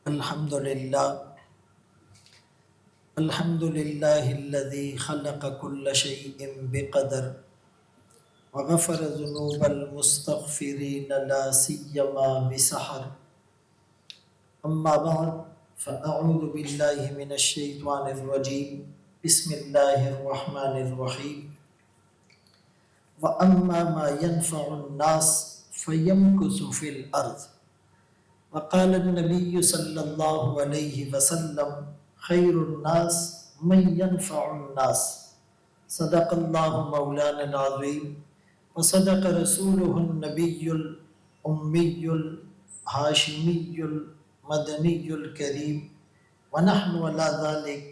الحمد لله الذي خلق كل شيء بقدر وغفر ذنوب المستغفرين لا سيما بسحر. أما بعد فأعوذ بالله من الشيطان الرجيم. بسم الله الرحمن الرحيم. وأما ما ينفع الناس فيمكث في الأرض. وقال النبي صلى الله عليه وسلم خير الناس من ينفع الناس. صدق الله مولانا العظيم وصدق رسوله النبي الأمي الهاشمي المدني الكريم ونحن على ذلك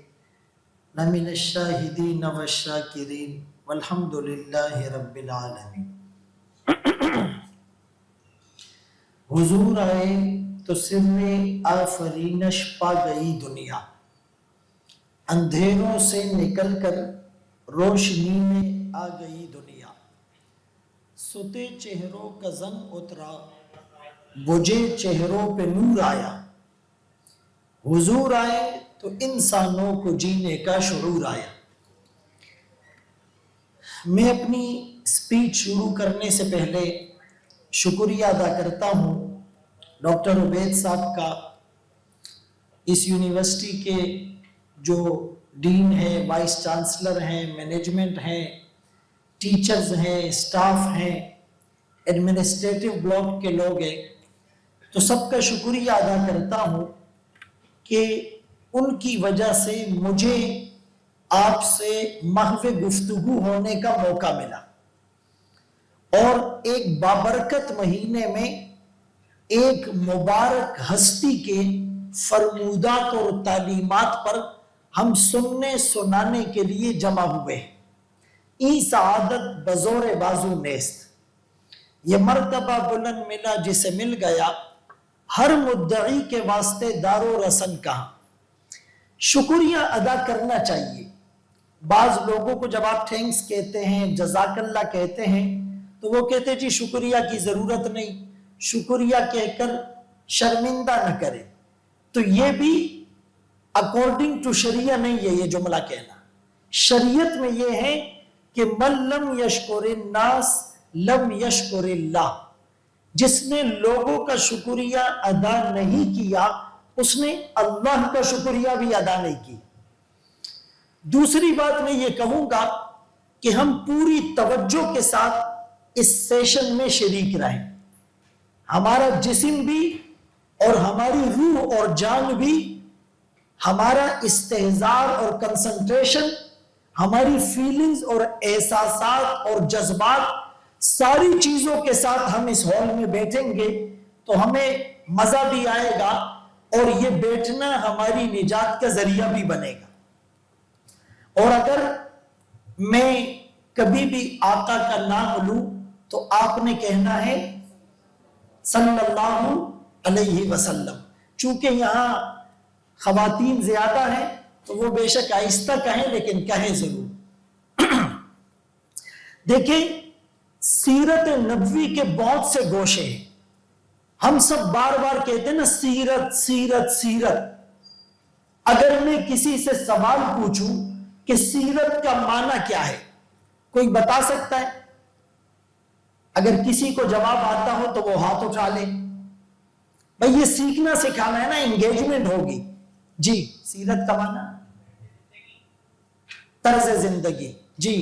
لمن الشاهدين والشاكرين والحمد لله رب العالمين. حضور آئے تو سر آفرینش پا گئی دنیا، اندھیروں سے نکل کر روشنی میں آ گئی دنیا، ستے چہروں کا زنگ اترا، بجھے چہروں پہ نور آیا. حضور آئے تو انسانوں کو جینے کا شعور آیا. میں اپنی سپیچ شروع کرنے سے پہلے شکریہ ادا کرتا ہوں ڈاکٹر عبید صاحب کا، اس یونیورسٹی کے جو ڈین ہیں، وائس چانسلر ہیں، مینجمنٹ ہیں، ٹیچرز ہیں، اسٹاف ہیں، ایڈمنسٹریٹو بلاک کے لوگ ہیں، تو سب کا شکریہ ادا کرتا ہوں کہ ان کی وجہ سے مجھے آپ سے محو گفتگو ہونے کا موقع ملا، اور ایک بابرکت مہینے میں ایک مبارک ہستی کے فرمودات اور تعلیمات پر ہم سننے سنانے کے لیے جمع ہوئے ہیں. ای سعادت بزور بازو نیست، یہ مرتبہ بلند ملا جسے مل گیا، ہر مدعی کے واسطے دار و رسن کہاں. شکریہ ادا کرنا چاہیے. بعض لوگوں کو جب آپ تھینکس کہتے ہیں، جزاک اللہ کہتے ہیں، تو وہ کہتے ہیں جی شکریہ کی ضرورت نہیں، شکریہ کہہ کر شرمندہ نہ کرے. تو یہ بھی اکارڈنگ ٹو شریعہ نہیں ہے یہ جملہ کہنا. شریعت میں یہ ہے کہ من لم یشکر الناس لم یشکر اللہ. جس نے لوگوں کا شکریہ ادا نہیں کیا اس نے اللہ کا شکریہ بھی ادا نہیں کی. دوسری بات میں یہ کہوں گا کہ ہم پوری توجہ کے ساتھ اس سیشن میں شریک رہیں. ہمارا جسم بھی اور ہماری روح اور جان بھی، ہمارا استحضار اور کنسنٹریشن، ہماری فیلنگز اور احساسات اور جذبات، ساری چیزوں کے ساتھ ہم اس ہال میں بیٹھیں گے تو ہمیں مزہ بھی آئے گا، اور یہ بیٹھنا ہماری نجات کا ذریعہ بھی بنے گا. اور اگر میں کبھی بھی آقا کا نام لوں تو آپ نے کہنا ہے صلی اللہ علیہ وسلم. چونکہ یہاں خواتین زیادہ ہیں تو وہ بے شک آہستہ کہیں لیکن کہیں ضرور. دیکھیں، سیرت نبوی کے بہت سے گوشے ہیں. ہم سب بار بار کہتے ہیں نا سیرت سیرت سیرت. اگر میں کسی سے سوال پوچھوں کہ سیرت کا معنی کیا ہے، کوئی بتا سکتا ہے؟ اگر کسی کو جواب آتا ہو تو وہ ہاتھ اٹھا لے. بھئی یہ سیکھنا سکھانا ہے نا، انگیجمنٹ ہوگی. جی، سیرت کا معنی طرز زندگی. جی،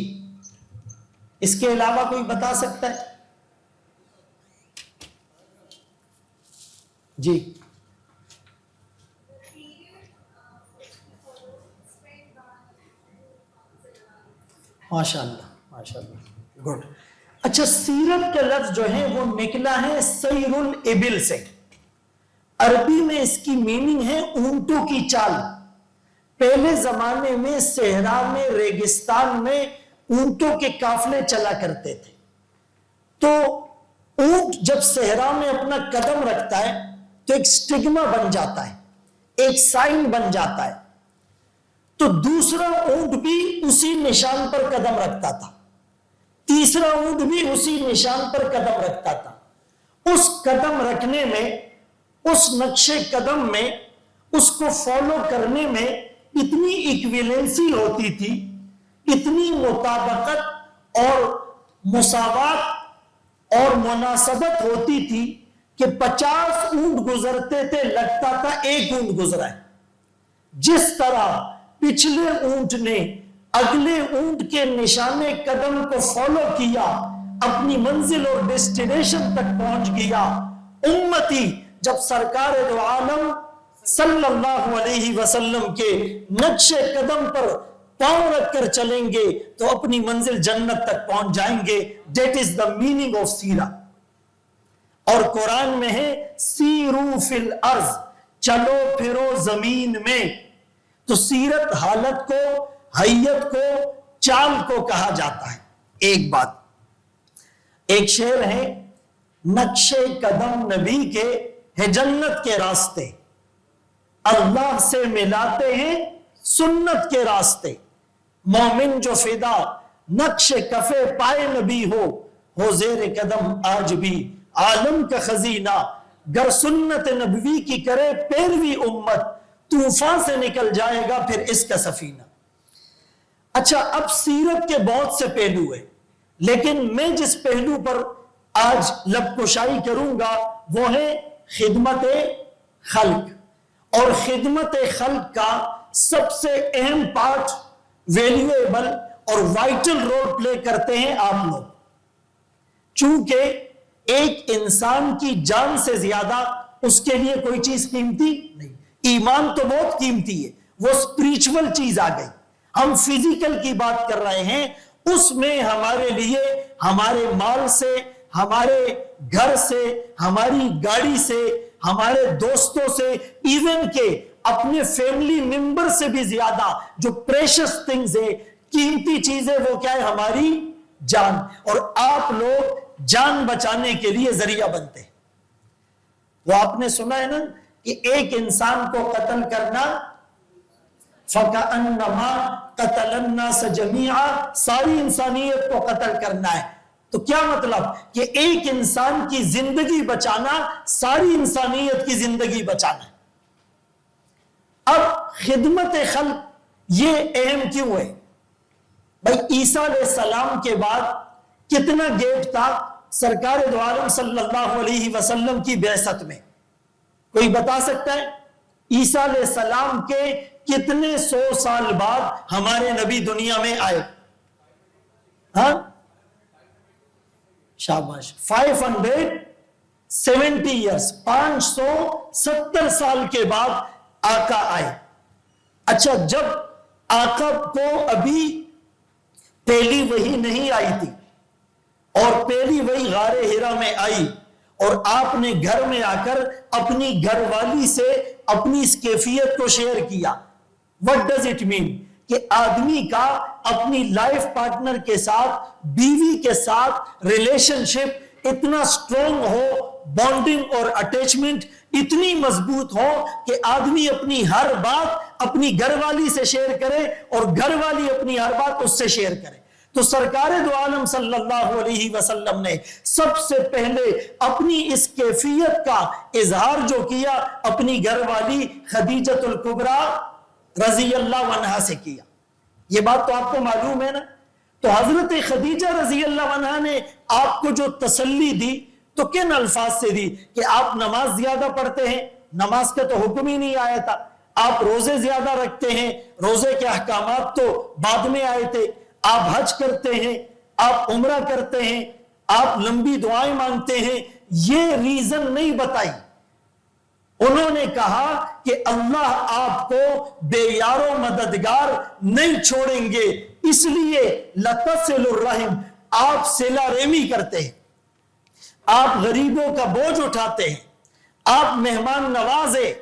اس کے علاوہ کوئی بتا سکتا ہے؟ جی ماشاءاللہ ماشاءاللہ، گڈ. اچھا، سیرت کے لفظ جو ہے وہ نکلا ہے سیر الابل سے. عربی میں اس کی میننگ ہے اونٹوں کی چال. پہلے زمانے میں صحرا میں، ریگستان میں اونٹوں کے قافلے چلا کرتے تھے. تو اونٹ جب صحرا میں اپنا قدم رکھتا ہے تو ایک سٹگما بن جاتا ہے، ایک سائن بن جاتا ہے. تو دوسرا اونٹ بھی اسی نشان پر قدم رکھتا تھا، تیسرا اونٹ بھی اسی نشان پر قدم رکھتا تھا. اس قدم رکھنے میں، اس نقش قدم میں اس کو فالو کرنے میں اتنی ایکویلنسی ہوتی تھی، اتنی مطابقت اور مساوات اور مناسبت ہوتی تھی کہ 50 اونٹ گزرتے تھے، لگتا تھا ایک اونٹ گزرا ہے۔ جس طرح پچھلے اونٹ نے اگلے اونٹ کے نشانے قدم کو فالو کیا، اپنی منزل اور ڈیسٹینیشن تک پہنچ گیا، امتی جب سرکار دو عالم صلی اللہ علیہ وسلم کے نقش قدم پر پاؤں رکھ کر چلیں گے تو اپنی منزل جنت تک پہنچ جائیں گے۔ That is the meaning of سیرہ۔ اور قرآن میں ہے سیرو فی الارض، چلو پھرو زمین میں۔ تو سیرت حالت کو، حیت کو، چال کو کہا جاتا ہے۔ ایک بات، ایک شعر ہے، نقش قدم نبی کے ہے جنت کے راستے، اللہ سے ملاتے ہیں سنت کے راستے، مومن جو فدا نقش کفے پائے نبی ہو زیر قدم آج بھی عالم کا خزینہ، گر سنت نبوی کی کرے پیروی امت، طوفان سے نکل جائے گا پھر اس کا سفینہ۔ اچھا، اب سیرت کے بہت سے پہلو ہیں، لیکن میں جس پہلو پر آج لب کشائی کروں گا وہ ہے خدمت خلق۔ اور خدمت خلق کا سب سے اہم پارٹ، ویلیویبل اور وائٹل رول پلے کرتے ہیں آپ لوگ، چونکہ ایک انسان کی جان سے زیادہ اس کے لیے کوئی چیز قیمتی نہیں۔ ایمان تو بہت قیمتی ہے، وہ اسپریچول چیز آ گئی، ہم فزیکل کی بات کر رہے ہیں، اس میں ہمارے لیے ہمارے مال سے، ہمارے گھر سے، ہماری گاڑی سے، ہمارے دوستوں سے، ایون کہ اپنے فیملی ممبر سے بھی زیادہ جو پریشس تھنگز ہے، قیمتی چیزیں، وہ کیا ہے؟ ہماری جان۔ اور آپ لوگ جان بچانے کے لیے ذریعہ بنتے ہیں۔ وہ آپ نے سنا ہے نا کہ ایک انسان کو قتل کرنا فَكَأَنَّمَا قَتَلَ النَّاسَ جَمِيعًا، ساری انسانیت کو قتل کرنا ہے۔ تو کیا مطلب کہ ایک انسان کی زندگی بچانا ساری انسانیت کی زندگی بچانا ہے۔ اب خدمت خلق یہ اہم کیوں ہے؟ بھائی عیسیٰ علیہ السلام کے بعد کتنا گیپ تھا سرکار دو عالم صلی اللہ علیہ وسلم کی بعثت میں؟ کوئی بتا سکتا ہے؟ عیسیٰ علیہ السلام کے کتنے 100 سال بعد ہمارے نبی دنیا میں آئے؟ ہاں شاباش، 570 ایئرز، 570 سال کے بعد آقا آئے۔ اچھا، جب آقا کو ابھی پہلی وحی نہیں آئی تھی اور پہلی وحی غار ہرا میں آئی اور آپ نے گھر میں آ کر اپنی گھر والی سے اپنی اس کیفیت کو شیئر کیا، what does it mean؟ کہ آدمی کا اپنی لائف پارٹنر کے ساتھ، بیوی کے ساتھ ریلیشن شپ اتنا سٹرونگ ہو، بانڈنگ اور اٹیچمنٹ اتنی مضبوط ہو کہ آدمی اپنی ہر بات اپنی گھر والی سے شیئر کرے اور گھر والی اپنی ہر بات اس سے شیئر کرے۔ تو سرکار دو عالم صلی اللہ علیہ وسلم نے سب سے پہلے اپنی اس کیفیت کا اظہار جو کیا اپنی گھر والی خدیجۃ الکبریٰ رضی اللہ عنہا سے کیا۔ یہ بات تو آپ کو معلوم ہے نا۔ تو حضرت خدیجہ رضی اللہ عنہا نے آپ کو جو تسلی دی تو کن الفاظ سے دی؟ کہ آپ نماز زیادہ پڑھتے ہیں، نماز کا تو حکم ہی نہیں آیا تھا۔ آپ روزے زیادہ رکھتے ہیں، روزے کے احکامات تو بعد میں آئے تھے۔ آپ حج کرتے ہیں، آپ عمرہ کرتے ہیں، آپ لمبی دعائیں مانگتے ہیں۔ یہ ریزن نہیں بتائی، انہوں نے کہا کہ اللہ آپ کو بے یار و مددگار نہیں چھوڑیں گے، اس لیے لتصل الرحم، آپ صلہ رحمی کرتے ہیں، آپ غریبوں کا بوجھ اٹھاتے ہیں، آپ مہمان نواز ہیں،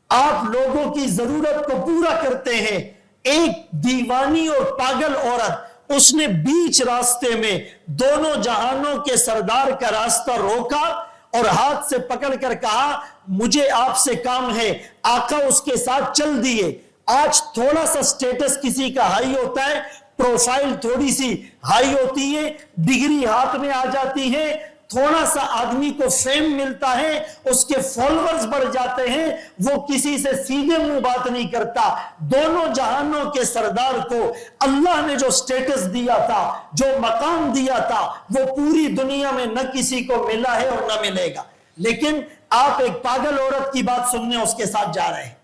آپ لوگوں کی ضرورت کو پورا کرتے ہیں۔ ایک دیوانی اور پاگل عورت، اس نے بیچ راستے میں دونوں جہانوں کے سردار کا راستہ روکا اور ہاتھ سے پکڑ کر کہا مجھے آپ سے کام ہے۔ آقا اس کے ساتھ چل دیے۔ آج تھوڑا سا سٹیٹس کسی کا ہائی ہوتا ہے، پروفائل تھوڑی سی ہائی ہوتی ہے، ڈگری ہاتھ میں آ جاتی ہے، تھوڑا سا آدمی کو فیم ملتا ہے، اس کے فالوورز بڑھ جاتے ہیں، وہ کسی سے سیدھے منہ بات نہیں کرتا۔ دونوں جہانوں کے سردار کو اللہ نے جو سٹیٹس دیا تھا، جو مقام دیا تھا، وہ پوری دنیا میں نہ کسی کو ملا ہے اور نہ ملے گا۔ لیکن آپ ایک پاگل عورت کی بات سننے اس کے ساتھ جا رہے ہیں۔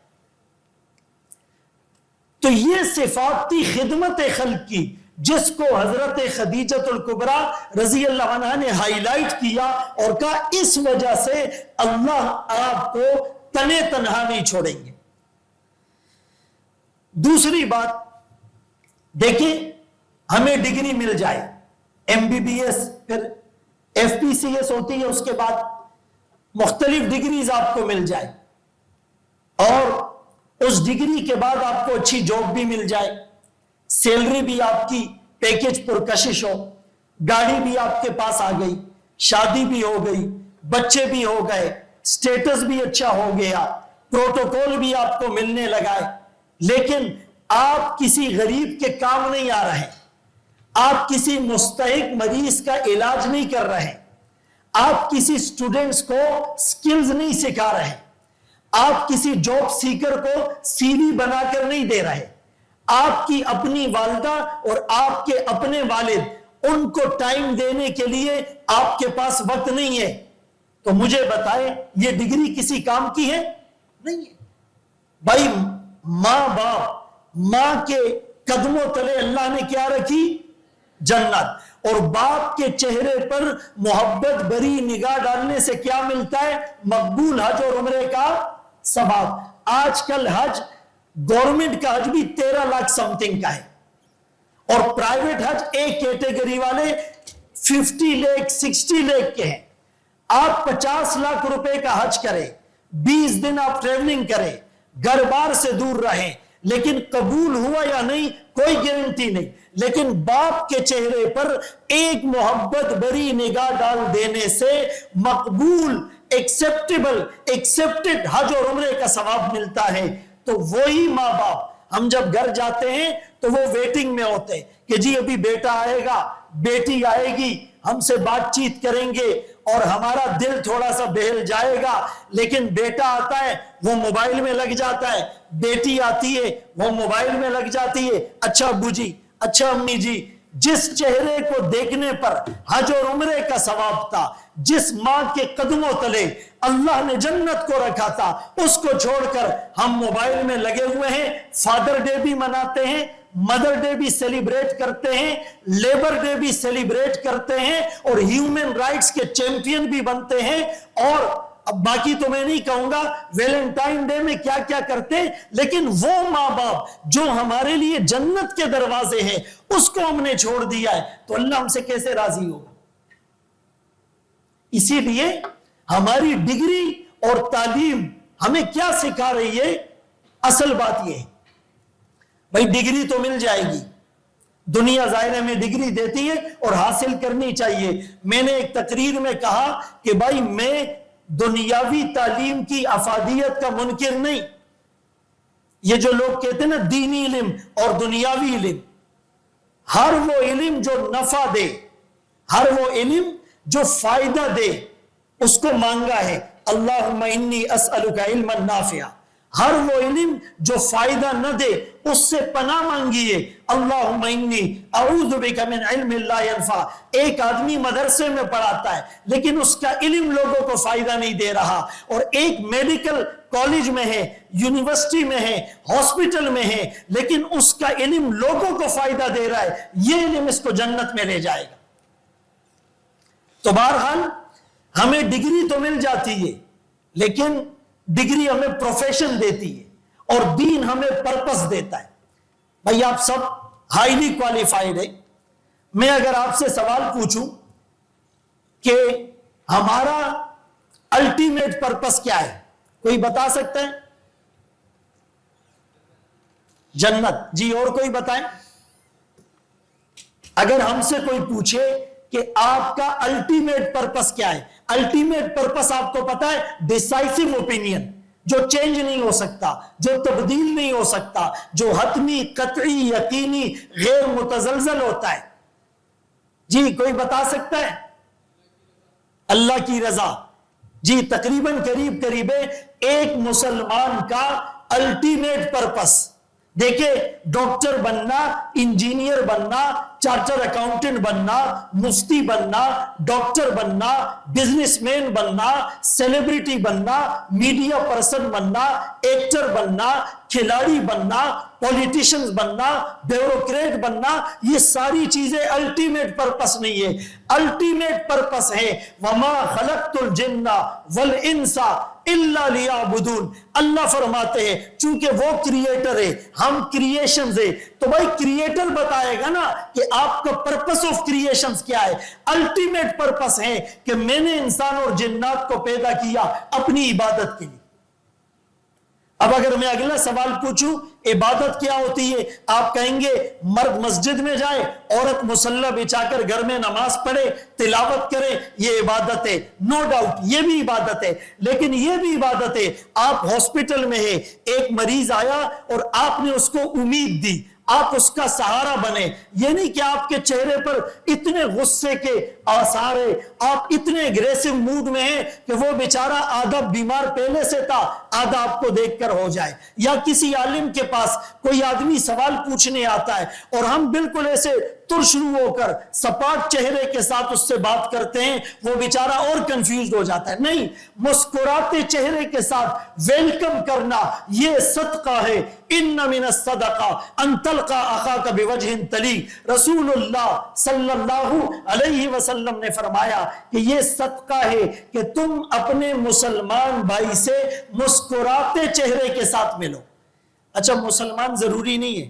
تو یہ صفات تھی خدمت خلق کی، جس کو حضرت خدیجۃ الکبریٰ رضی اللہ عنہا نے ہائی لائٹ کیا اور کہا اس وجہ سے اللہ آپ کو تنے تنہا نہیں چھوڑیں گے۔ دوسری بات دیکھیں، ہمیں ڈگری مل جائے، ایم بی بی ایس، پھر ایف پی سی ایس ہوتی ہے، اس کے بعد مختلف ڈگریز آپ کو مل جائے، اور اس ڈگری کے بعد آپ کو اچھی جاب بھی مل جائے، سیلری بھی آپ کی پیکج پرکشش ہو، گاڑی بھی آپ کے پاس آ گئی، شادی بھی ہو گئی، بچے بھی ہو گئے، سٹیٹس بھی اچھا ہو گیا، پروٹوکول بھی آپ کو ملنے لگا ہے، لیکن آپ کسی غریب کے کام نہیں آ رہے، آپ کسی مستحق مریض کا علاج نہیں کر رہے، آپ کسی سٹوڈنٹس کو سکلز نہیں سکھا رہے، آپ کسی جاب سیکر کو سی وی بنا کر نہیں دے رہے، آپ کی اپنی والدہ اور آپ کے اپنے والد، ان کو ٹائم دینے کے لیے آپ کے پاس وقت نہیں ہے، تو مجھے بتائیں یہ ڈگری کسی کام کی ہے؟ نہیں ہے۔ بھائی ماں باپ، ماں کے قدموں تلے اللہ نے کیا رکھی؟ جنت، اور باپ کے چہرے پر محبت بری نگاہ ڈالنے سے کیا ملتا ہے؟ مقبول حج اور عمرے کا ثواب۔ آج کل حج، گورنمنٹ کا حج بھی 13 لاکھ سم تھنگ کا ہے، اور پرائیویٹ حج ایک کیٹیگری والے 50 لاکھ 60 لاکھ کے ہیں۔ آپ 50 لاکھ روپے کا حج کریں، 20 دن آپ ٹریولنگ کریں، گھر بار سے دور رہیں، لیکن قبول ہوا یا نہیں کوئی گارنٹی نہیں، لیکن باپ کے چہرے پر ایک محبت بری نگاہ ڈال دینے سے مقبول، ایکسپٹڈ حج اور عمرے کا ثواب ملتا ہے۔ تو وہی ماں باپ، ہم جب گھر جاتے ہیں تو وہ ویٹنگ میں ہوتے ہیں کہ جی ابھی بیٹا آئے گا، بیٹی آئے گی، ہم سے بات چیت کریں گے، اور ہمارا دل تھوڑا سا بہل جائے گا، لیکن بیٹا آتا ہے وہ موبائل میں لگ جاتا ہے، بیٹی آتی ہے وہ موبائل میں لگ جاتی ہے۔ اچھا ابو جی، اچھا امی جی، جس چہرے کو دیکھنے پر حج اور عمرے کا ثواب تھا، جس ماں کے قدموں تلے اللہ نے جنت کو رکھا تھا، اس کو چھوڑ کر ہم موبائل میں لگے ہوئے ہیں۔ فادر ڈے بھی مناتے ہیں، مدر ڈے بھی سیلیبریٹ کرتے ہیں، لیبر ڈے بھی سیلیبریٹ کرتے ہیں، اور ہیومن رائٹس کے چیمپئن بھی بنتے ہیں، اور اب باقی تو میں نہیں کہوں گا ویلنٹائن ڈے میں کیا کیا کرتے ہیں، لیکن وہ ماں باپ جو ہمارے لیے جنت کے دروازے ہیں اس کو ہم نے چھوڑ دیا ہے، تو اللہ ہم سے کیسے راضی ہوگا؟ اسی لیے ہماری ڈگری اور تعلیم ہمیں کیا سکھا رہی ہے؟ اصل بات یہ ہے بھائی ڈگری تو مل جائے گی، دنیا ظاہر میں ڈگری دیتی ہے اور حاصل کرنی چاہیے۔ میں نے ایک تقریر میں کہا کہ بھائی میں دنیاوی تعلیم کی افادیت کا منکر نہیں، یہ جو لوگ کہتے ہیں نا دینی علم اور دنیاوی علم، ہر وہ علم جو نفع دے، ہر وہ علم جو فائدہ دے، اس کو مانگا ہے اللہم انی اسألک علما نافعا۔ ہر وہ علم جو فائدہ نہ دے اس سے پناہ مانگیے، اللہم انی اعوذ بک من علم لا ینفع۔ ایک آدمی مدرسے میں پڑھاتا ہے لیکن اس کا علم لوگوں کو فائدہ نہیں دے رہا، اور ایک میڈیکل کالج میں ہے، یونیورسٹی میں ہے، ہاسپٹل میں ہے، لیکن اس کا علم لوگوں کو فائدہ دے رہا ہے، یہ علم اس کو جنت میں لے جائے گا۔ تو بہرحال ہمیں ڈگری تو مل جاتی ہے، لیکن ڈگری ہمیں پروفیشن دیتی ہے اور دین ہمیں پرپس دیتا ہے۔ بھائی آپ سب ہائیلی کوالیفائڈ ہیں، میں اگر آپ سے سوال پوچھوں کہ ہمارا الٹیمیٹ پرپس کیا ہے، کوئی بتا سکتا ہے؟ جنت، جی اور کوئی بتائیں؟ اگر ہم سے کوئی پوچھے کہ آپ کا الٹیمیٹ پرپس کیا ہے، الٹیمیٹ پرپس آپ کو پتا ہے ڈیسائسو اوپینین، جو چینج نہیں ہو سکتا، جو تبدیل نہیں ہو سکتا، جو حتمی، قطعی، یقینی، غیر متزلزل ہوتا ہے۔ جی کوئی بتا سکتا ہے؟ اللہ کی رضا. جی تقریباً قریب ایک مسلمان کا الٹیمیٹ پرپس دیکھیں، ڈاکٹر بننا، انجینئر بننا، چارٹر اکاؤنٹنٹ بننا، مفتی بننا، ڈاکٹر بننا، بزنس مین بننا، سیلیبریٹی بننا، میڈیا پرسن بننا، ایکٹر بننا، کھلاڑی بننا، پولیٹیشنز بننا، بیوروکریٹ بننا، یہ ساری چیزیں الٹیمیٹ پرپس نہیں ہے. الٹیمیٹ پرپس ہے وَمَا خَلَقْتُ الْجِنَّ وَالْإِنسَ إِلَّا لِيَعْبُدُونَ. اللہ فرماتے ہیں چونکہ وہ کریٹر ہے، ہم کریشنز ہیں، تو بھائی کریٹر بتائے گا نا کہ آپ کا پرپس آف کریشنز کیا ہے. الٹیمیٹ پرپس ہے کہ میں نے انسان اور جنات کو پیدا کیا اپنی عبادت کے لیے. اب اگر میں اگلا سوال پوچھوں عبادت کیا ہوتی ہے، آپ کہیں گے مرد مسجد میں جائے، عورت مصلی بچھا کر گھر میں نماز پڑھے، تلاوت کرے، یہ عبادت ہے. نو ڈاؤٹ یہ بھی عبادت ہے، لیکن یہ بھی عبادت ہے آپ ہاسپٹل میں ہیں، ایک مریض آیا اور آپ نے اس کو امید دی، آپ اس کا سہارا بنے. یہ نہیں کہ آپ کے چہرے پر اتنے غصے کے آثار ہیں، آپ اتنے اگریسو موڈ میں ہیں کہ وہ بیچارہ آدھا بیمار پہلے سے تھا، آدھا آپ کو دیکھ کر ہو جائے. یا کسی عالم کے پاس کوئی آدمی سوال پوچھنے آتا ہے اور ہم بالکل ایسے ترشرو ہو کر سپاٹ چہرے کے ساتھ اس سے بات کرتے ہیں، وہ بیچارہ اور کنفیوزڈ ہو جاتا ہے. نہیں، مسکراتے چہرے کے ساتھ ویلکم کرنا یہ صدقہ ہے. ان من الصدقہ ان تلقى اخاک بوجہ طلیق. رسول اللہ صلی اللہ علیہ وسلم نے فرمایا کہ یہ صدقہ ہے کہ تم اپنے مسلمان بھائی سے مسکراتے چہرے کے ساتھ ملو. اچھا مسلمان ضروری نہیں ہے،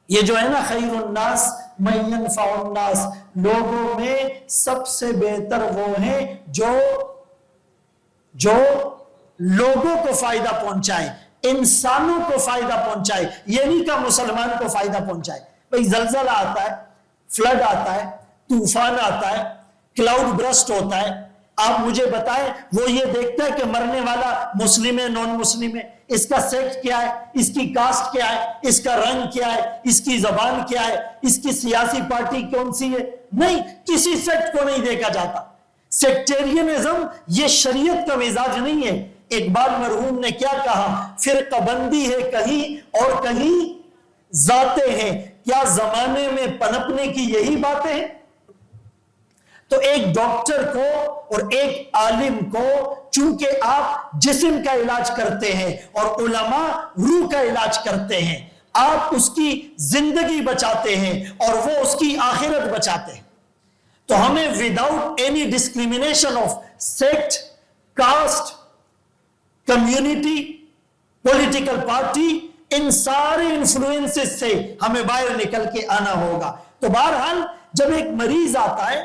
یہ جو ہے نا خیر الناس من ينفع الناس، لوگوں میں سب سے بہتر وہ ہیں جو لوگوں کو فائدہ پہنچائے، انسانوں کو فائدہ پہنچائے. یہ نہیں کہ مسلمان کو فائدہ پہنچائے. بھئی زلزلہ آتا ہے، فلڈ آتا ہے، طوفان آتا ہے، کلاؤڈ برسٹ ہوتا ہے، آپ مجھے بتائیں وہ یہ دیکھتا ہے کہ مرنے والا مسلم ہے نون مسلم ہے، اس کا سیکٹ کیا ہے، اس کی کاسٹ کیا ہے، اس کا رنگ کیا ہے، اس کی زبان کیا ہے، اس کی سیاسی پارٹی کون سی ہے؟ نہیں، کسی سیکٹ کو نہیں دیکھا جاتا. سیکٹیرینزم یہ شریعت کا مزاج نہیں ہے. اقبال مرحوم نے کیا کہا، فرقہ بندی ہے کہیں اور کہیں ذاتیں ہیں، کیا زمانے میں پنپنے کی یہی باتیں ہیں؟ تو ایک ڈاکٹر کو اور ایک عالم کو چونکہ آپ جسم کا علاج کرتے ہیں اور علماء روح کا علاج کرتے ہیں، آپ اس کی زندگی بچاتے ہیں اور وہ اس کی آخرت بچاتے ہیں. تو ہمیں without any discrimination of sect, caste, community, political party, ان سارے انفلوئنسز سے ہمیں باہر نکل کے آنا ہوگا. تو بہرحال جب ایک مریض آتا ہے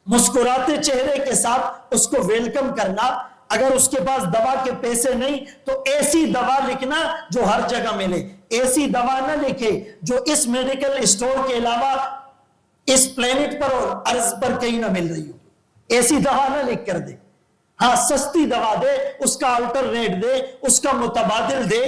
مسکراتے چہرے کے ساتھ اس کو ویلکم کرنا. اگر اس کے پاس دوا کے پیسے نہیں تو ایسی دوا لکھنا جو ہر جگہ ملے. ایسی دوا نہ لکھے جو اس میڈیکل اسٹور کے علاوہ اس پلینٹ پر اور ارض پر کہیں نہ مل رہی ہو. ایسی دوا نہ لکھ کر دے. ہاں سستی دوا دے، اس کا الٹرنیٹ دے، اس کا متبادل دے.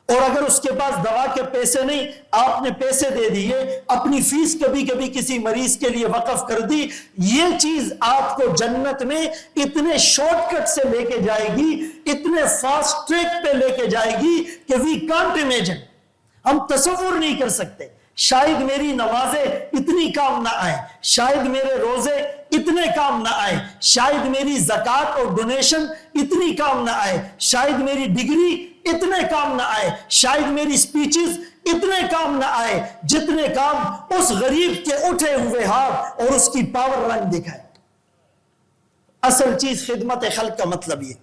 اور اگر اس کے پاس دوا کے پیسے نہیں، آپ نے پیسے دے دیے، اپنی فیس کبھی کبھی کسی مریض کے لیے وقف کر دی، یہ چیز آپ کو جنت میں اتنے شارٹ کٹ سے لے کے جائے گی، اتنے فاسٹ ٹریک پہ لے کے جائے گی کہ وی کانٹ امیجن، ہم تصور نہیں کر سکتے. شاید میری نمازیں اتنی کام نہ آئیں، شاید میرے روزے اتنے کام نہ آئے، شاید میری زکوٰۃ اور ڈونیشن اتنی کام نہ آئے، شاید میری ڈگری اتنے کام نہ آئے، شاید میری سپیچز اتنے کام نہ آئے جتنے کام اس غریب کے اٹھے ہوئے ہاتھ اور اس کی پاور رنگ دکھائے. اصل چیز خدمت خلق کا مطلب یہ.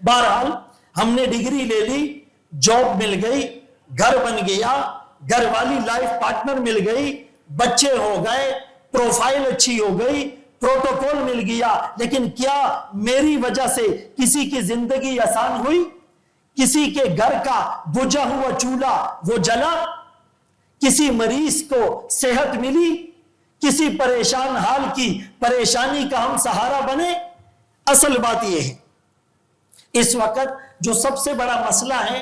بہرحال ہم نے ڈگری لے لی، جاب مل گئی، گھر بن گیا، گھر والی لائف پارٹنر مل گئی، بچے ہو گئے، پروفائل اچھی ہو گئی، پروٹوکول مل گیا، لیکن کیا میری وجہ سے کسی کی زندگی آسان ہوئی؟ کسی کے گھر کا بجھا ہوا چولہا وہ جلا؟ کسی مریض کو صحت ملی؟ کسی پریشان حال کی پریشانی کا ہم سہارا بنے؟ اصل بات یہ ہے اس وقت جو سب سے بڑا مسئلہ ہے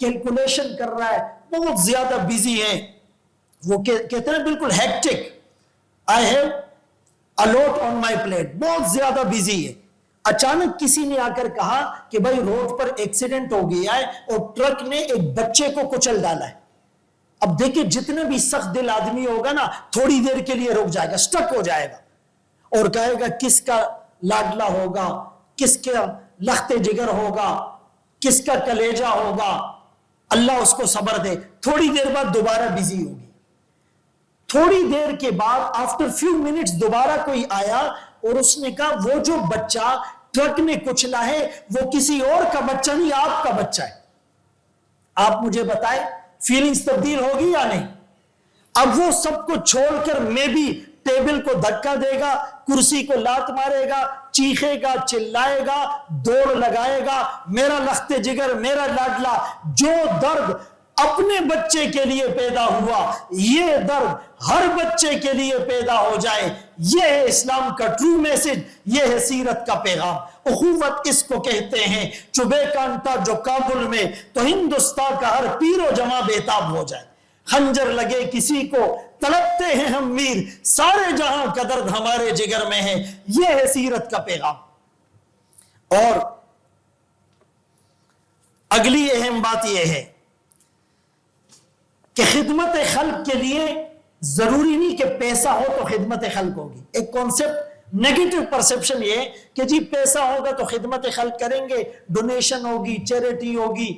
کیلکولیشن کر رہا ہے, بہت زیادہ بزی ہے, وہ کہتے ہیں بالکل hectic, I have a lot on my plate, بہت زیادہ بزی ہے. اچانک کسی نے آ کر کہا کہ بھائی روڈ پر ایکسیڈنٹ ہو گیا ہے اور ٹرک نے ایک بچے کو کچل ڈالا ہے. اب دیکھیں جتنے بھی سخت دل آدمی ہوگا نا, تھوڑی دیر کے لیے رک جائے گا, سٹک ہو جائے گا اور کہے گا کس کا لاڈلا ہوگا, کس کا لخت جگر ہوگا, کس کا کلیجہ ہوگا, اللہ اس کو صبر دے. تھوڑی دیر بعد دوبارہ بزی ہوگی. تھوڑی دیر کے بعد آفٹر فیو منٹس دوبارہ کوئی آیا اور اس نے کہا وہ جو بچہ ٹرک نے کچلا ہے وہ کسی اور کا بچہ نہیں, آپ کا بچہ ہے. آپ مجھے بتائیں فیلنگز تبدیل ہوگی یا نہیں؟ اب وہ سب کو چھوڑ کر میں بھی ٹیبل کو دھکا دے گا, کرسی کو لات مارے گا, چیخے گا, چلائے گا, دوڑ لگائے گا, میرا لخت جگر, میرا لاڈلا. جو درد اپنے بچے کے لیے پیدا ہوا, یہ درد ہر بچے کے لیے پیدا ہو جائے. یہ ہے اسلام کا ٹرو میسج, یہ ہے سیرت کا پیغام. اخوت اس کو کہتے ہیں. چبے کانٹا جو کابل میں تو ہندوستان کا ہر پیر و جمع بےتاب ہو جائے. خنجر لگے کسی کو تڑپتے ہیں ہم میر, سارے جہاں کا درد ہمارے جگر میں ہے. یہ ہے سیرت کا پیغام. اور اگلی اہم بات یہ ہے کہ خدمت خلق کے لیے ضروری نہیں کہ پیسہ ہو تو خدمت خلق ہوگی. ایک کانسیپٹ نیگیٹو پرسپشن یہ کہ جی پیسہ ہوگا تو خدمت خلق کریں گے, ڈونیشن ہوگی, چیریٹی ہوگی,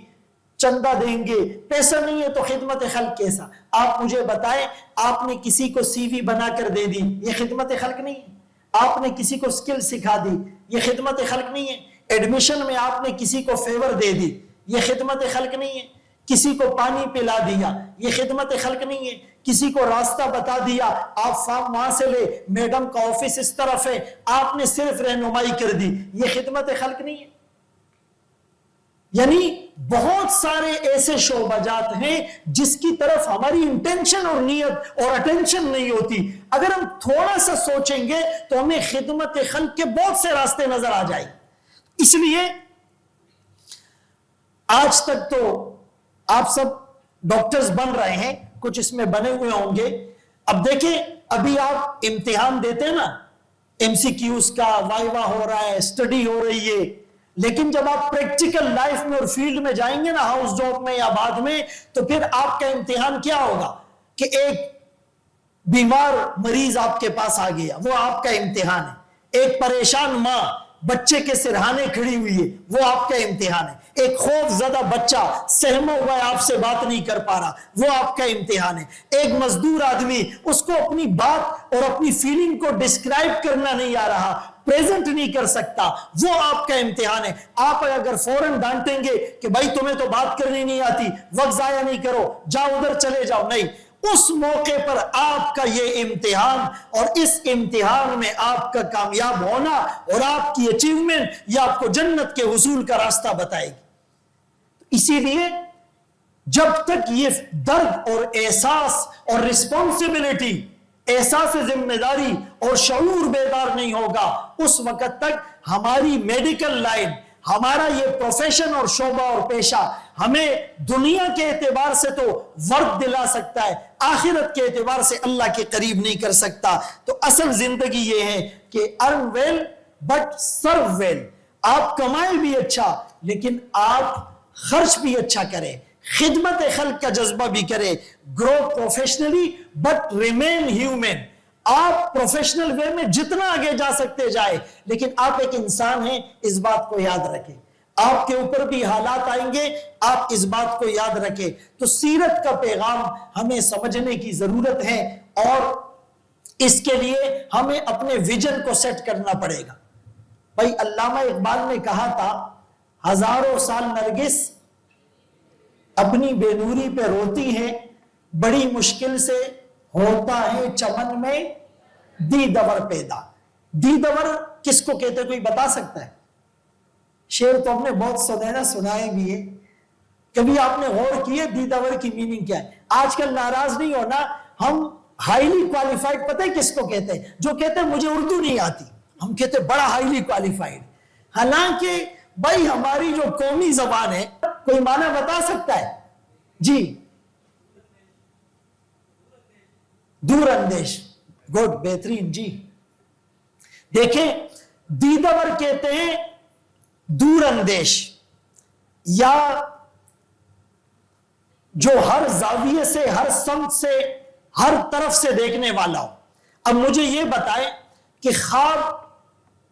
چندہ دیں گے. پیسہ نہیں ہے تو خدمت خلق کیسا؟ آپ مجھے بتائیں, آپ نے کسی کو سی وی بنا کر دے دی, یہ خدمت خلق نہیں ہے؟ آپ نے کسی کو سکل سکھا دی, یہ خدمت خلق نہیں ہے؟ ایڈمیشن میں آپ نے کسی کو فیور دے دی, یہ خدمت خلق نہیں ہے؟ کسی کو پانی پلا دیا, یہ خدمت خلق نہیں ہے؟ کسی کو راستہ بتا دیا, آپ فارم وہاں سے لے, میڈم کا آفس اس طرف ہے, آپ نے صرف رہنمائی کر دی, یہ خدمت خلق نہیں ہے؟ یعنی بہت سارے ایسے شعبہ جات ہیں جس کی طرف ہماری انٹینشن اور نیت اور اٹینشن نہیں ہوتی. اگر ہم تھوڑا سا سوچیں گے تو ہمیں خدمت خلق کے بہت سے راستے نظر آ جائیں. اس لیے آج تک تو آپ سب ڈاکٹرز بن رہے ہیں, کچھ اس میں بنے ہوئے ہوں گے. اب دیکھیں ابھی آپ امتحان دیتے ہیں نا, ایم سی کیوز کا وائیوا ہو رہا ہے, اسٹڈی ہو رہی ہے, لیکن جب آپ پریکٹیکل لائف میں اور فیلڈ میں جائیں گے نا, ہاؤس جاب میں یا بعد میں, تو پھر آپ کا امتحان کیا ہوگا کہ ایک بیمار مریض آپ کے پاس آ گیا, وہ آپ کا امتحان ہے. ایک پریشان ماں بچے کے سرہانے کھڑی ہوئی ہے, وہ آپ کا امتحان ہے. ایک خوف زدہ بچہ سہما ہوا ہے, آپ سے بات نہیں کر پا رہا, وہ آپ کا امتحان ہے. ایک مزدور آدمی, اس کو اپنی بات اور اپنی فیلنگ کو ڈسکرائب کرنا نہیں آ رہا, پریزنٹ نہیں کر سکتا, وہ آپ کا امتحان ہے. آپ اگر فوراً ڈانٹیں گے کہ بھائی تمہیں تو بات کرنی نہیں آتی, وقت ضائع نہیں کرو, جاؤ ادھر چلے جاؤ, نہیں, اس موقع پر آپ کا یہ امتحان, اور اس امتحان میں آپ کا کامیاب ہونا اور آپ کی اچیومنٹ یہ آپ کو جنت کے حصول کا راستہ بتائے گی. اسی لیے جب تک یہ درد اور احساس اور رسپانسبلٹی, احساس ذمہ داری اور شعور بیدار نہیں ہوگا, اس وقت تک ہماری میڈیکل لائن, ہمارا یہ پروفیشن اور شعبہ اور پیشہ ہمیں دنیا کے اعتبار سے تو ورد دلا سکتا ہے, آخرت کے اعتبار سے اللہ کے قریب نہیں کر سکتا. تو اصل زندگی یہ ہے کہ ارن ویل بٹ سرو ویل. آپ کمائیں بھی اچھا لیکن آپ خرچ بھی اچھا کریں, خدمت خلق کا جذبہ بھی کریں. گرو پروفیشنلی بٹ ریمین ہیومن. آپ پروفیشنل وے میں جتنا آگے جا سکتے جائے, لیکن آپ ایک انسان ہیں, اس بات کو یاد رکھیں. آپ کے اوپر بھی حالات آئیں گے, آپ اس بات کو یاد رکھیں. تو سیرت کا پیغام ہمیں سمجھنے کی ضرورت ہے, اور اس کے لیے ہمیں اپنے ویژن کو سیٹ کرنا پڑے گا. بھائی علامہ اقبال نے کہا تھا, ہزاروں سال نرگس اپنی بے نوری پہ روتی ہے, بڑی مشکل سے ہوتا ہے چمن میں دیدور پیدا. دیدور کس کو کہتے کوئی بتا سکتا ہے؟ شعر تو ہم نے بہت سنینا سنائے بھی ہے, کبھی آپ نے غور کیے دیدور کی میننگ کیا ہے؟ آج کل ناراض نہیں ہونا, ہم ہائیلی کوالیفائڈ پتہ ہے کس کو کہتے ہیں؟ جو کہتے ہیں مجھے اردو نہیں آتی, ہم کہتے ہیں بڑا ہائیلی کوالیفائڈ. حالانکہ بھائی ہماری جو قومی زبان ہے, کوئی معنی بتا سکتا ہے؟ جی دور اندیش، گڈ، بہترین. جی دیکھیں دیدور کہتے ہیں دور اندیش، یا جو ہر زاویے سے، ہر سمت سے، ہر طرف سے دیکھنے والا ہو. اب مجھے یہ بتائیں کہ خواب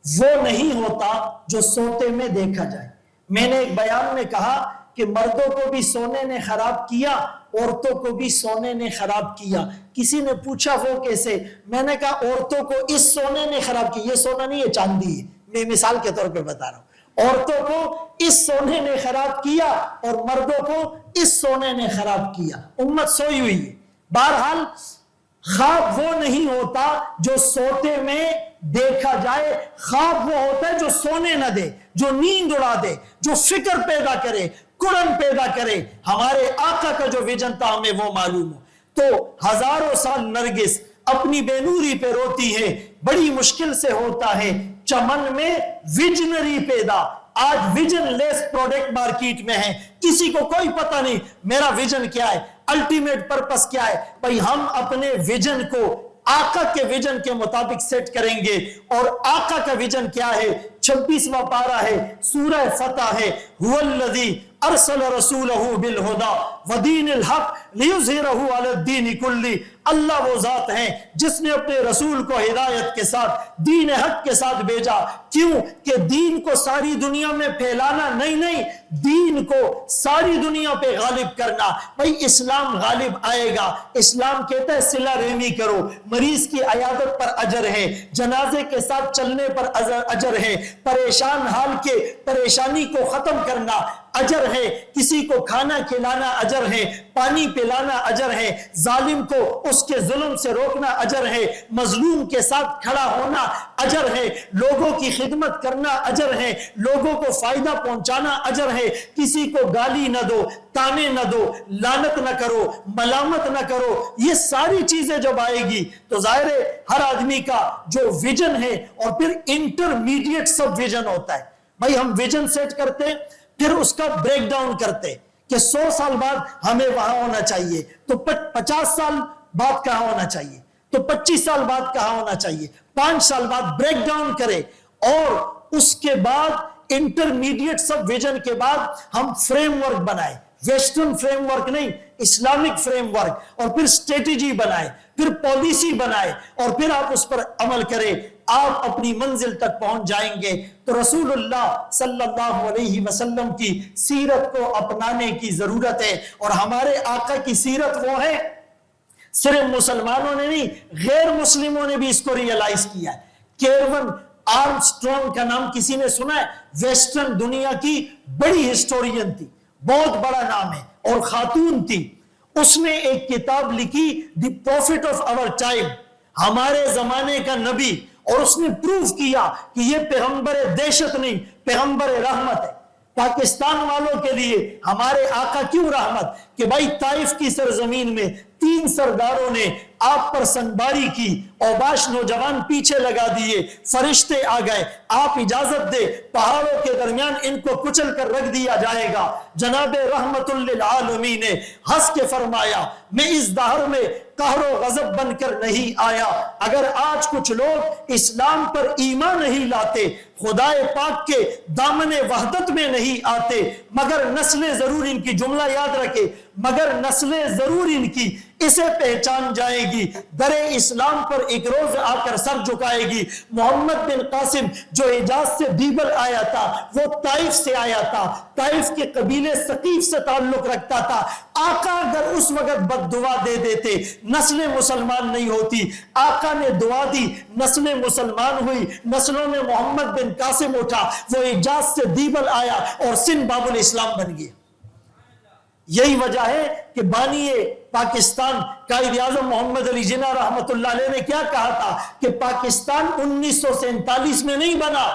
وہ نہیں ہوتا جو سوتے میں دیکھا جائے. میں نے ایک بیان میں کہا کہ مردوں کو بھی سونے نے خراب کیا، عورتوں کو بھی سونے نے خراب کیا. کسی نے پوچھا وہ کیسے؟ میں نے کہا عورتوں کو اس سونے نے خراب کیا، یہ سونا نہیں ہے، چاندی ہے، میں مثال کے طور پہ بتا رہا ہوں. عورتوں کو اس سونے نے خراب کیا اور مردوں کو اس سونے نے خراب کیا. امت سوئی ہوئی ہے. بہرحال خواب وہ نہیں ہوتا جو سوتے میں دیکھا جائے، خواب وہ ہوتا ہے جو سونے نہ دے، جو نیند اڑا دے، جو فکر پیدا کرے، کڑن پیدا کرے. ہمارے آقا کا جو ویژن تھا ہمیں وہ معلوم ہو. تو ہزاروں سال نرگس اپنی بے نوری پہ روتی ہے، بڑی مشکل سے ہوتا ہے چمن میں ویژنری پیدا. آج ویژن لیس پروڈکٹ مارکیٹ میں ہے، کسی کو کوئی پتہ نہیں میرا ویژن کیا ہے، الٹیمیٹ پرپس کیا ہے. بھئی ہم اپنے ویژن کو آقا کے ویژن کے مطابق سیٹ کریں گے. اور آقا کا ویژن کیا ہے؟ 26واں پارہ ہے، سورہ فتح ہے. هو الذی ارسل رسولہ بالہدی ودین الحق لیظہرہ علی الدین کلہ. اللہ وہ ذات ہیں جس نے اپنے رسول کو ہدایت کے ساتھ، دین حق کے ساتھ بھیجا. کیوں؟ کہ دین کو ساری دنیا میں پھیلانا نہیں، دین کو ساری دنیا پہ غالب کرنا. بھئی اسلام غالب آئے گا. اسلام کہتا ہے صلہ رحمی کرو، مریض کی عیادت پر اجر ہے، جنازے کے ساتھ چلنے پر اجر ہے، پریشان حال کے پریشانی کو ختم کرنا اجر ہے، کسی کو کھانا کھلانا اجر ہے، پانی پلانا اجر ہے، ظالم کو اس کے ظلم سے روکنا اجر ہے، مظلوم کے ساتھ کھڑا ہونا اجر ہے، لوگوں کی خدمت کرنا اجر ہے، لوگوں کو فائدہ پہنچانا اجر ہے. کسی کو گالی نہ دو، تانے نہ دو، لعنت نہ کرو، ملامت نہ کرو. یہ ساری چیزیں جب آئے گی تو ظاہر ہے ہر آدمی کا جو ویژن ہے، اور پھر انٹرمیڈیٹ سب ویژن ہوتا ہے. بھائی ہم ویژن سیٹ کرتے ہیں، پھر اس کا بریک ڈاؤن کرتے کہ 100 سال بعد ہمیں وہاں ہونا چاہیے، تو 50 سال بعد کہاں ہونا چاہیے، تو 25 سال بعد کہاں ہونا چاہیے، 5 سال بعد بریک ڈاؤن کرے. اور اس کے بعد انٹرمیڈیٹ سب ویژن کے بعد ہم فریم ورک بنائے، ویسٹرن فریم ورک نہیں، اسلامک فریم ورک. اور پھر اسٹریٹجی بنائے، پھر پالیسی بنائے، اور پھر آپ اس پر عمل کریں. آپ اپنی منزل تک پہنچ جائیں گے. تو رسول اللہ صلی اللہ علیہ وسلم کی سیرت کو اپنانے کی ضرورت ہے. اور ہمارے آقا کی سیرت وہ ہے، صرف مسلمانوں نے نہیں، غیر مسلموں نے بھی اس کو ریئلائز کیا ہے. کیروین آرمسٹرانگ کا نام کسی نے سنا ہے؟ ویسٹرن دنیا کی بڑی ہسٹورین تھی، بہت بڑا نام ہے، اور خاتون تھی. اس نے ایک کتاب لکھی، دی پروفٹ آف آور ٹائم، ہمارے زمانے کا نبی. اور اس نے پروف کیا کہ یہ پیغمبر دہشت نہیں، پیغمبر رحمت ہے. پاکستان والوں کے لیے ہمارے آقا کیوں رحمت؟ کہ بھائی طائف کی سرزمین میں 3 سرداروں نے آپ پر سنباری کی، اوباش نوجوان پیچھے لگا دیے، فرشتے آ گئے، آپ اجازت دے پہاڑوں کے درمیان ان کو کچل کر رکھ دیا جائے گا. جناب رحمت للعالمین نے ہنس کے فرمایا میں اس دہر میں قہر و غضب بن کر نہیں آیا. اگر آج کچھ لوگ اسلام پر ایمان نہیں لاتے، خدا پاک کے دامن وحدت میں نہیں آتے، مگر نسلیں ضرور ان کی، جملہ یاد رکھے، مگر نسلیں ضرور ان کی اسے پہچان جائے گی، در اسلام پر ایک روز آ کر سر جھکائے گی. محمد بن قاسم جو حجاز سے بیبل آیا تھا، وہ طائف سے آیا تھا، طائف کے قبیلے ثقیف سے تعلق رکھتا تھا. آقا اگر اس وقت بد دعا دے دیتے، نسلیں مسلمان نہیں ہوتی. آقا نے دعا دی، نسلیں مسلمان ہوئی، نسلوں میں محمد بن قاسم اٹھا، وہ حجاز سے بیبل آیا اور سندھ باب الاسلام بن گیا. یہی وجہ ہے کہ بانی پاکستان قائد اعظم محمد علی جناح رحمت اللہ علیہ نے کیا کہا تھا کہ پاکستان 1947 میں نہیں بنا،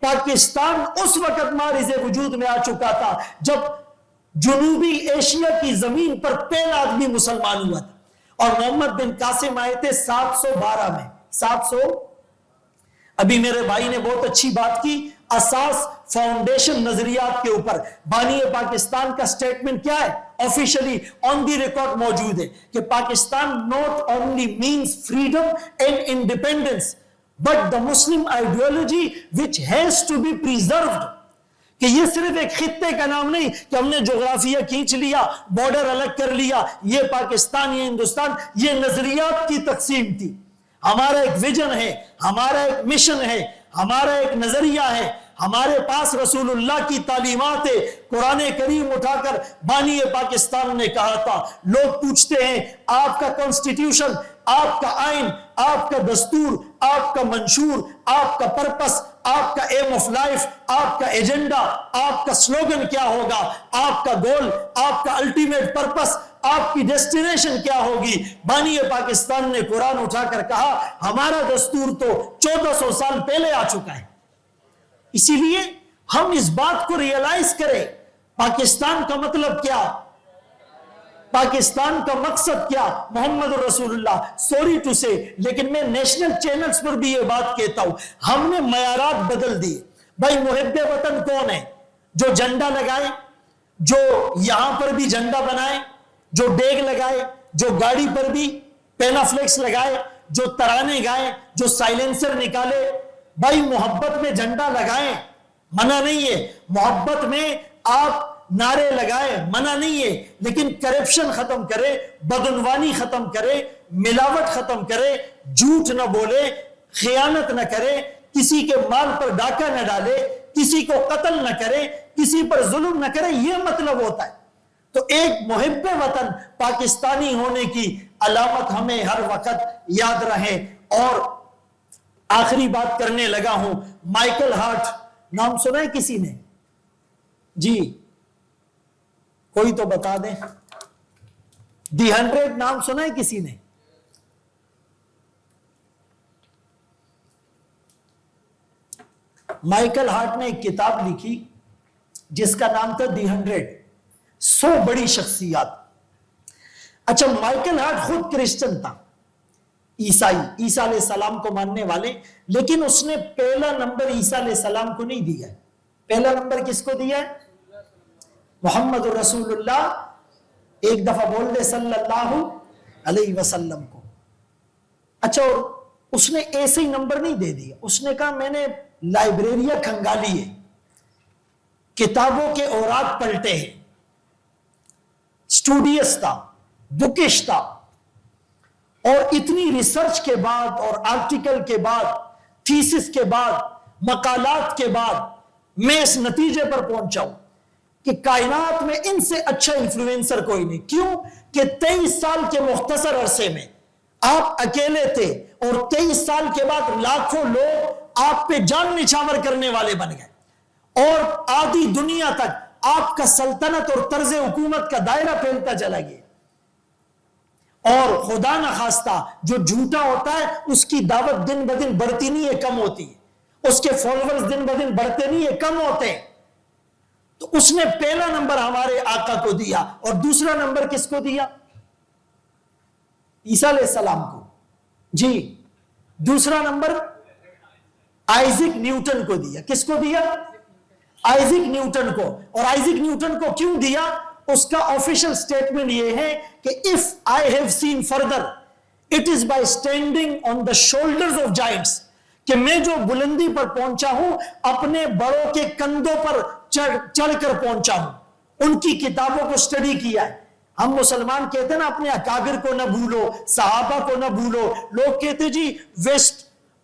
پاکستان اس وقت مارز وجود میں آ چکا تھا جب جنوبی ایشیا کی زمین پر پہلا آدمی مسلمان ہوا تھا. اور محمد بن قاسم آئے تھے 712 میں. 700 ابھی میرے بھائی نے بہت اچھی بات کی، اساس فاؤنڈیشن نظریات کے اوپر. بانی پاکستان کا سٹیٹمنٹ کیا ہے؟ آفیشلی آن دی ریکارڈ موجود ہے کہ Pakistan not only means freedom and independence but the Muslim ideology which has to be preserved. کہ یہ صرف ایک خطے کا نام نہیں کہ ہم نے جغرافیہ کھینچ لیا، بارڈر الگ کر لیا، یہ پاکستان یہ ہندوستان، یہ نظریات کی تقسیم تھی. ہمارا ایک ویژن ہے، ہمارا ایک مشن ہے، ہمارا ایک نظریہ ہے، ہمارے پاس رسول اللہ کی تعلیمات ہے. قرآن کریم اٹھا کر بانی پاکستان نے کہا تھا. لوگ پوچھتے ہیں آپ کا کانسٹیٹیوشن، آپ کا آئین، آپ کا دستور، آپ کا منشور، آپ کا پرپس، آپ کا ایم آف لائف، آپ کا ایجنڈا، آپ کا سلوگن کیا ہوگا، آپ کا گول، آپ کا الٹیمیٹ پرپس، آپ کی ڈیسٹینیشن کیا ہوگی؟ بانی پاکستان نے قرآن اٹھا کر کہا ہمارا دستور تو 1400 سال پہلے آ چکا ہے. اسی لیے ہم اس بات کو ریئلائز کریں پاکستان کا مطلب کیا، پاکستان کا مقصد کیا، محمد رسول اللہ. سوری ٹو سے لیکن میں نیشنل چینلز پر بھی یہ بات کہتا ہوں، ہم نے معیارات بدل دیے. بھائی محب وطن کون ہے؟ جو جھنڈا لگائے، جو یہاں پر بھی جھنڈا بنائے، جو ڈیگ لگائے، جو گاڑی پر بھی پینافلیکس لگائے، جو ترانے گائے، جو سائلنسر نکالے. بھائی محبت میں جھنڈا لگائیں، منع نہیں ہے، محبت میں آپ نعرے لگائے، منع نہیں ہے، لیکن کرپشن ختم کرے، بدعنوانی ختم کرے، ملاوٹ ختم کرے، جھوٹ نہ بولے، خیانت نہ کرے، کسی کے مال پر ڈاکہ نہ ڈالے، کسی کو قتل نہ کرے، کسی پر ظلم نہ کرے. یہ مطلب ہوتا ہے. تو ایک محب وطن پاکستانی ہونے کی علامت ہمیں ہر وقت یاد رہے. اور آخری بات کرنے لگا ہوں، مائیکل ہارٹ نام سنا ہے کسی نے؟ جی کوئی تو بتا دیں. دی 100 نام سنا ہے کسی نے؟ مائیکل ہارٹ نے ایک کتاب لکھی جس کا نام تھا دی 100 بڑی شخصیات. اچھا مائیکل ہارٹ خود کرسچن تھا، عیسیٰ علیہ السلام کو ماننے والے، لیکن اس نے پہلا نمبر عیسیٰ علیہ السلام کو نہیں دیا. پہلا نمبر کس کو دیا ہے؟ محمد رسول اللہ. ایک دفعہ بول دے صلی اللہ علیہ وسلم کو. اچھا اور اس نے ایسے ہی نمبر نہیں دے دیا، اس نے کہا میں نے لائبریریاں کھنگالی ہے، کتابوں کے اوراق پلٹے ہیں، اسٹوڈیس تھا، بکش تھا، اور اتنی ریسرچ کے بعد اور آرٹیکل کے بعد، تھیسس کے بعد، مقالات کے بعد میں اس نتیجے پر پہنچا ہوں کہ کائنات میں ان سے اچھا انفلوئنسر کوئی نہیں. کیوں کہ 23 سال کے مختصر عرصے میں آپ اکیلے تھے اور 23 سال کے بعد لاکھوں لوگ آپ پہ جان نچھاور کرنے والے بن گئے اور آدھی دنیا تک آپ کا سلطنت اور طرز حکومت کا دائرہ پھیلتا چلا گیا. اور خدا نخواستہ جو جھوٹا ہوتا ہے اس کی دعوت دن بدن بڑھتی نہیں ہے، کم ہوتی ہے، اس کے فالوورز دن بدن بڑھتے نہیں ہے، کم ہوتے ہیں. تو اس نے پہلا نمبر ہمارے آقا کو دیا اور دوسرا نمبر کس کو دیا؟ عیسیٰ علیہ السلام کو. جی دوسرا نمبر آئزک نیوٹن کو دیا. کس کو دیا؟ آئزک نیوٹن کو. اور آئزک نیوٹن کو کیوں دیا؟ اس کا آفیشل سٹیٹمنٹ یہ ہے کہ if I have seen further it is by standing on the shoulders of giants، کہ میں جو بلندی پر پہنچا ہوں اپنے بڑوں کے کندھوں پر چڑھ کر پہنچا ہوں. ان کی کتابوں کو سٹڈی کیا ہے. ہم مسلمان کہتے ہیں نا اپنے اکابر کو نہ بھولو، صحابہ کو نہ بھولو. لوگ کہتے جی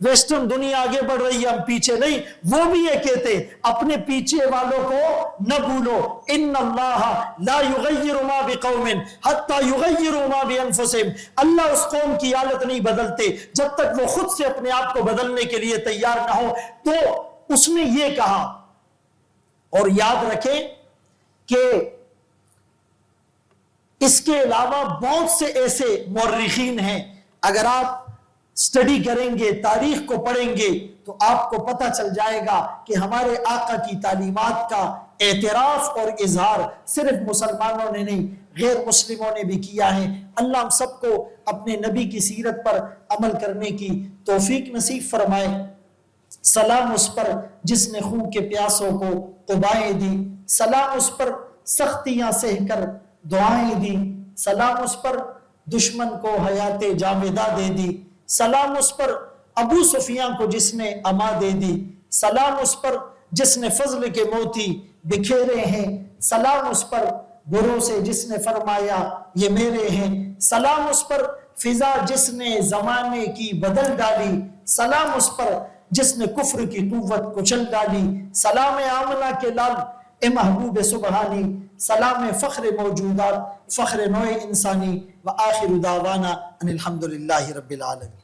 ویسٹرن دنیا آگے بڑھ رہی ہے ہم پیچھے نہیں. وہ بھی یہ کہتے اپنے پیچھے والوں کو نہ بھولو. ان اللہ لا یغیر ما بقوم حتی یغیروا ما بانفسہم. اللہ اس قوم کی حالت نہیں بدلتے جب تک وہ خود سے اپنے آپ کو بدلنے کے لیے تیار نہ ہو. تو اس نے یہ کہا. اور یاد رکھیں کہ اس کے علاوہ بہت سے ایسے مورخین ہیں، اگر آپ سٹڈی کریں گے، تاریخ کو پڑھیں گے تو آپ کو پتہ چل جائے گا کہ ہمارے آقا کی تعلیمات کا اعتراف اور اظہار صرف مسلمانوں نے نہیں غیر مسلموں نے بھی کیا ہے. اللہ ہم سب کو اپنے نبی کی سیرت پر عمل کرنے کی توفیق نصیب فرمائے. سلام اس پر جس نے خون کے پیاسوں کو قبائیں دی، سلام اس پر سختیاں سہ کر دعائیں دی، سلام اس پر دشمن کو حیات جاویدہ دے دی، سلام اس پر ابو سفیان کو جس نے اما دے دی، سلام اس پر جس نے فضل کے موتی بکھیرے ہیں، سلام اس پر بروں سے جس نے فرمایا یہ میرے ہیں، سلام اس پر فضا جس نے زمانے کی بدل ڈالی، سلام اس پر جس نے کفر کی قوت کچل ڈالی، سلام آمنہ کے لال اے محبوب سبحانی، سلام فخر موجودات، فخر نوع انسانی، وآخر دعوانا ان الحمدللہ رب العالمین۔